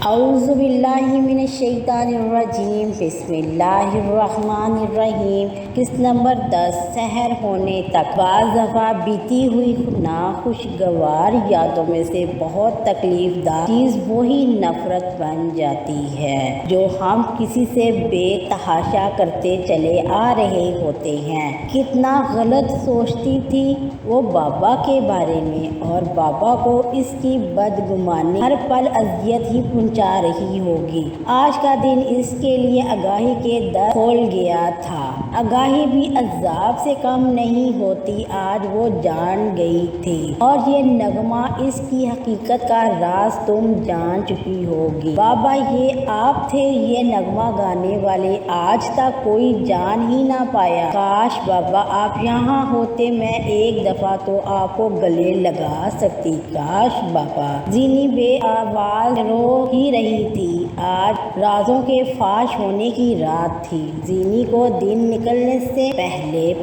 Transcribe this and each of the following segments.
اعوذ باللہ من الشیطان الرجیم بسم اللہ الرحمن الرحیم۔ قسط نمبر 10 سحر ہونے تک۔ بعض دفعہ بیتی ہوئی ناخوشگوار یادوں میں سے بہت تکلیف دہ چیز وہی نفرت بن جاتی ہے جو ہم کسی سے بے تحاشا کرتے چلے آ رہے ہوتے ہیں۔ کتنا غلط سوچتی تھی وہ بابا کے بارے میں، اور بابا کو اس کی بدگمانی ہر پل اذیت ہی پہنچا رہی ہوگی۔ آج کا دن اس کے لیے آگاہی کے در کھول گیا تھا۔ آگاہی بھی عذاب سے کم نہیں ہوتی، آج وہ جان گئی تھی، اور یہ نغمہ اس کی حقیقت کا راز تم جان چکی ہوگی۔ بابا یہ آپ تھے، یہ نغمہ گانے والے، آج تک کوئی جان ہی نہ پایا۔ کاش بابا آپ یہاں ہوتے، میں ایک دفعہ تو آپ کو گلے لگا سکتی۔ کاش بابا۔ زینی بے آواز رو ہی رہی تھی۔ آج رازوں کے فاش ہونے کی رات تھی۔ زینی کو دن نکلنے سے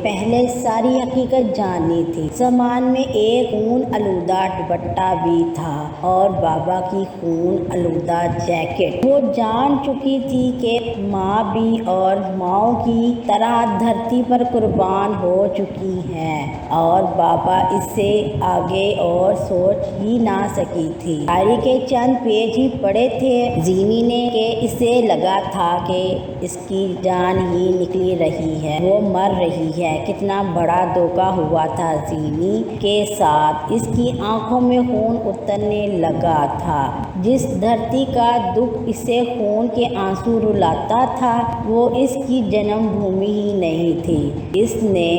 پہلے ساری حقیقت جاننی تھی۔ سامان میں ایک خون آلودہ دوپٹہ بھی تھا اور بابا کی خون آلودہ جیکٹ۔ وہ جان چکی تھی کہ ماں بھی اور ماؤں کی طرح دھرتی پر قربان ہو چکی ہیں، اور بابا اس سے آگے اور سوچ ہی نہ سکی تھی۔ ڈائری کے چند پیج ہی پڑے تھے زینی نے کہ اسے لگا تھا کہ اس کی جان ہی نکلی رہی ہے، وہ مر رہی ہے۔ کتنا بڑا دھوکہ ہوا تھا زینی کے ساتھ۔ اس کی آنکھوں میں خون اترنے لگا تھا۔ جس دھرتی کا دکھ اسے خون کے آنسو رلاتا تھا وہ اس کی جنم بھومی ہی نہیں تھی۔ اس نے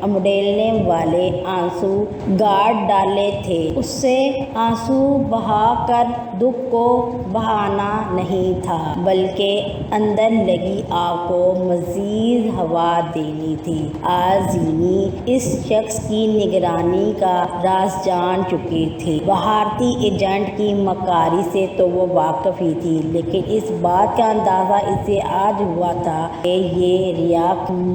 امڈیلنے والے آنسو گاڑ ڈالے تھے۔ اسے آنسو بہا کر دکھ کو بہانا نہیں تھا، بلکہ اندر لگی آگ کو مزید ہوا دینی تھی۔ آج زینی اس شخص کی نگرانی کا راز جان چکی تھی۔ بھارتی ایجنٹ کی مکاری سے تو وہ واقف ہی تھی، لیکن اس بات کا اندازہ اسے آج ہوا تھا کہ یہ ریاکار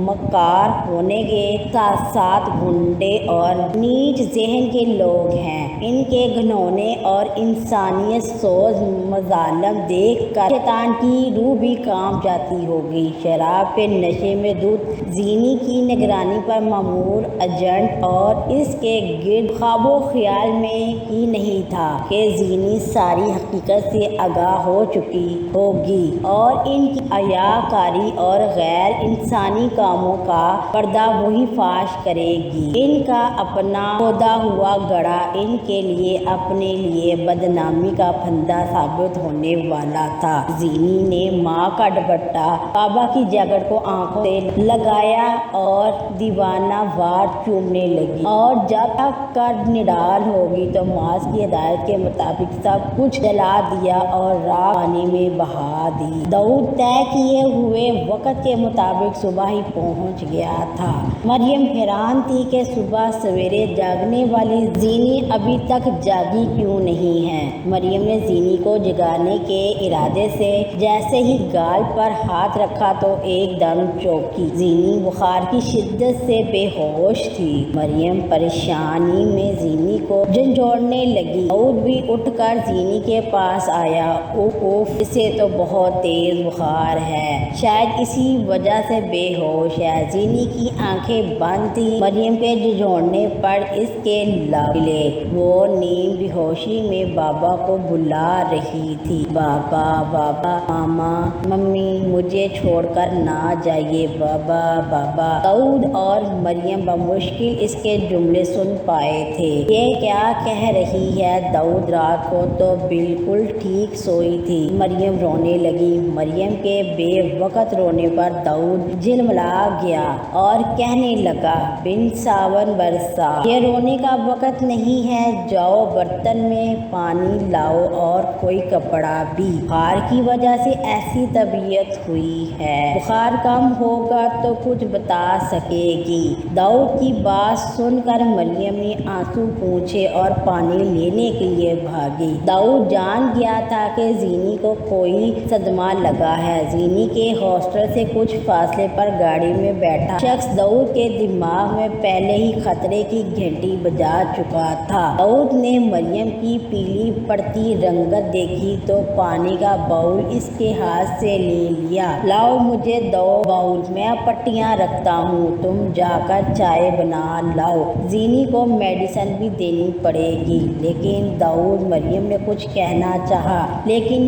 مکار ہونے کے ساتھ ساتھ گنڈے اور نیچ ذہن کے لوگ ہیں۔ ان کے گھنونے اور انسانیت سوز مظالم دیکھ کر شیطان کی روح بھی کانپ جاتی ہوگی۔ شراب کے نشے میں دھت زینی کی نگرانی پر مامور ایجنٹ اور اس کے گرد خواب و خیال میں ہی نہیں تھا کہ زینی ساری حقیقت سے آگاہ ہو چکی ہوگی اور ان کی عیاکاری اور غیر انسانی کاموں کا پردہ وہی فاش کرے گی۔ ان کا اپنا کھودا ہوا گڑھا ان کے لیے اپنے لیے بدنامی کا پھندا ثابت ہونے والا تھا۔ زینی نے ماں کا دوپٹہ بابا کی جیکٹ کو آنکھوں سے لگایا اور دیوانہ وار چومنے لگی، اور جب تک کر نڈال ہوگی تو معاذ کی ہدایت کے مطابق سب کچھ جلا دیا اور راکھ پانی میں بہا دی۔ داؤد طے کیے ہوئے وقت کے مطابق صبح ہی پہنچ گیا تھا۔ مریم حیران تھی کہ صبح سویرے جاگنے والی زینی ابھی تک جاگی کیوں نہیں ہے۔ مریم نے زینی کو جگانے کے ارادے سے جیسے ہی گال پر ہاتھ رکھا تو ایک دم چونکی۔ زینی بخار کی شدت سے بے ہوش تھی۔ مریم پریشانی میں زینی کو جھنجھوڑنے لگی۔ داؤد بھی اٹھ کر زینی کے پاس آیا۔ اوف، اسے تو بہت تیز بخار ہے، شاید اسی وجہ سے بے ہوش ہے۔ زینی کی آنکھیں بند تھیں۔ مریم کے جھنجھوڑنے پر اس کے لب ہلے۔ وہ نیم بے ہوشی میں بابا کو بلا رہی تھی۔ بابا بابا، ماما، ممی، مجھے چھوڑ کر نہ جائیے، بابا بابا۔ داؤد اور مریم بمشکل اس کے جملے سن پائے تھے۔ یہ کیا کہہ رہی ہے؟ داؤد رات کو تو بالکل ٹھیک سوئی تھی۔ مریم رونے لگی۔ مریم کے بے وقت رونے پر داؤد جھلملا گیا اور کہنے لگا، بن ساون برسا، یہ رونے کا وقت نہیں ہے، جاؤ برتن میں پانی لاؤ اور کوئی کپڑا بھی۔ بخار کی وجہ سے ایسی طبیعت ہوئی ہے، بخار کم ہوگا تو کچھ بتا سکے گی۔ داؤد کی بات سن کر مریم نے آنسو پوچھے اور پانی لینے کے لیے بھاگی۔ داؤد جان جان گیا تھا کہ زینی کو کوئی صدمہ لگا ہے۔ زینی کے ہاسٹل سے کچھ فاصلے پر گاڑی میں بیٹھا شخص داؤد کے دماغ میں پہلے ہی خطرے کی گھنٹی بجا چکا تھا۔ داؤد نے مریم کی پیلی پڑتی رنگت دیکھی تو پانی کا باؤل اس کے ہاتھ سے لے لیا۔ لاؤ مجھے دو باؤل، میں پٹیاں رکھتا ہوں، تم جا کر چائے بنا لاؤ، زینی کو میڈیسن بھی دینی پڑے گی۔ لیکن داؤد مریم نے کچھ کہنا چاہا لیکن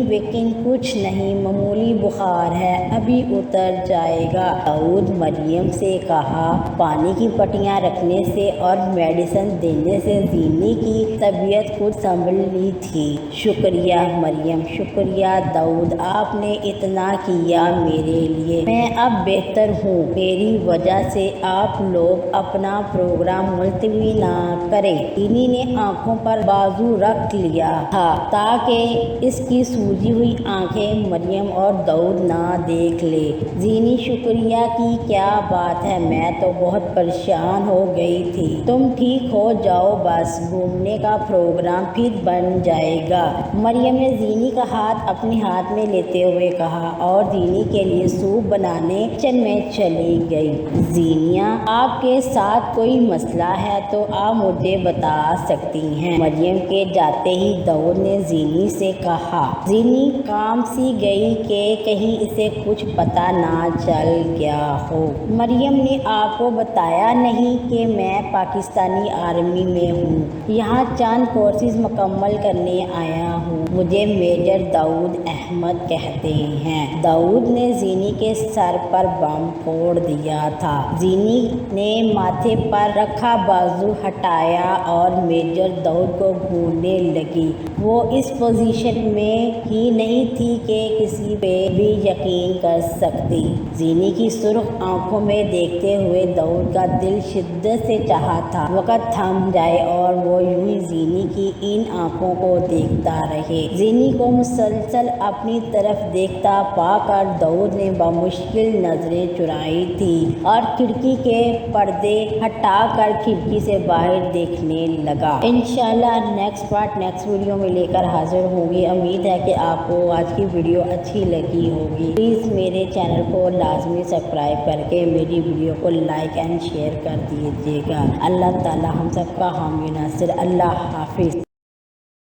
کچھ نہیں، معمولی بخار ہے، ابھی اتر جائے گا۔ داؤد مریم سے کہا پانی کی پٹیاں رکھنے سے اور میڈیسن دینے سے زینی کی طبیعت خود سنبھلی تھی۔ شکریہ مریم، شکریہ داؤد، آپ نے اتنا کیا میرے لیے، میں اب بہتر ہوں۔ میری وجہ سے آپ لوگ اپنا پروگرام ملتوی نہ کریں۔ زینی نے آنکھوں پر بازو رکھ لیا تھا تاکہ اس کی سوجی ہوئی آنکھیں مریم اور داؤد نہ دیکھ لے۔ زینی شکریہ کی کیا بات ہے، میں تو بہت پریشان ہو گئی تھی۔ تم ٹھیک ہو جاؤ بس، گھومنے کا پروگرام پھر بن جائے گا۔ مریم نے زینی کا ہاتھ اپنے ہاتھ میں لیتے ہوئے کہا اور زینی کے لیے سوپ بنانے کچن میں چلی گئی۔ زینیہ، آپ کے ساتھ کوئی مسئلہ ہے تو آپ مجھے بتا سکتی ہیں۔ مریم کے جاتے ہی داؤد نے زینی سے کہا۔ زینی کام سی گئی کہ کہیں اسے کچھ پتہ نہ چل گیا ہو۔ مریم نے آپ کو بتایا نہیں کہ میں پاکستانی آرمی میں ہوں، یہاں چند کورسز مکمل کرنے آیا ہوں، مجھے میجر داؤد احمد کہتے ہیں۔ داؤد نے زینی کے سر پر بم پھوڑ دیا تھا۔ زینی نے ماتھے پر رکھا بازو ہٹایا اور میجر داؤد کو گھورنے لگی۔ وہ اس پوزیشن میں ہی نہیں تھی کہ کسی پہ بھی یقین کر سکتی۔ زینی کی سرخ آنکھوں میں دیکھتے ہوئے داؤد کا دل شدت سے چاہا تھا وقت تھم جائے اور وہ یوں ہی زینی کی ان آنکھوں کو دیکھتا رہے۔ زینی کو مسلسل اپنی طرف دیکھتا پا کر داؤد نے بمشکل نظریں چرائی تھی اور کھڑکی کے پردے ہٹا کر کھڑکی سے باہر دیکھنے لگا۔ انشاءاللہ نیکسٹ پارٹ نیکسٹ ویڈیو میں لے کر حاضر ہوں گی۔ امید ہے کہ آپ کو آج کی ویڈیو اچھی لگی ہوگی۔ پلیز میرے چینل کو لازمی سبسکرائب کر کے میری ویڈیو کو لائک اینڈ شیئر کر دیجیے گا۔ اللہ تعالی ہم سب کا حامی ناصر۔ اللہ حافظ۔